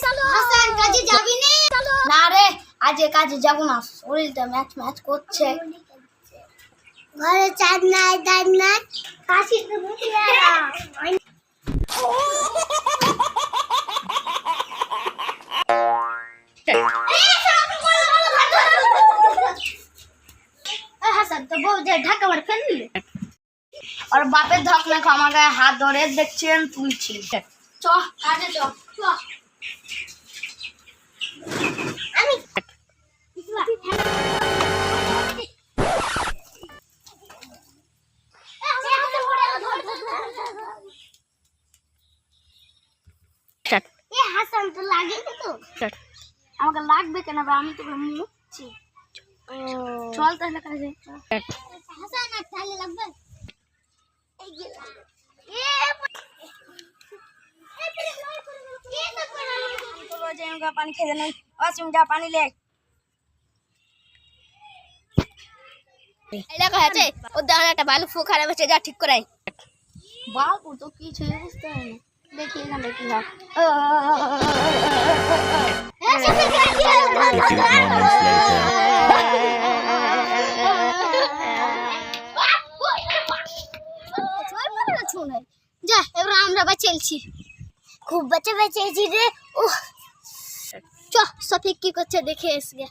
হাসান কাজে যাবি না রে, আজ কাজে যাব না, শরীরটা ম্যাচ ম্যাচ করছে। ঘরে চাঁদ নাই দাঁত নাই, কাশি তো মুখে হাসান তো বউ যে ঢাকা মার ফেললি আর বাপের ধক না আমার গায়ে হাত ধরে দেখছেন তুলছি। চ কাজে চ আমি হাসান তো লাগে তো আমাকে লাগবে কেন, আমি তো মুখছি। চল তাহলে কাজে। হাসান আর তাহলে লাগবে পানি খেয়ে নেই, পানি লে এলাকা আছে ওর দাঁড়া একটা বালু ফু খারাপ হচ্ছে, যা ঠিক করাই। বাবু তো কিছু বুঝতে হয় না, দেখি এখানটা কি হয়। যা এবার আমরা বাঁচেছি, খুব বাঁচেছি রে। চ সফিক কি করছে দেখে এসে।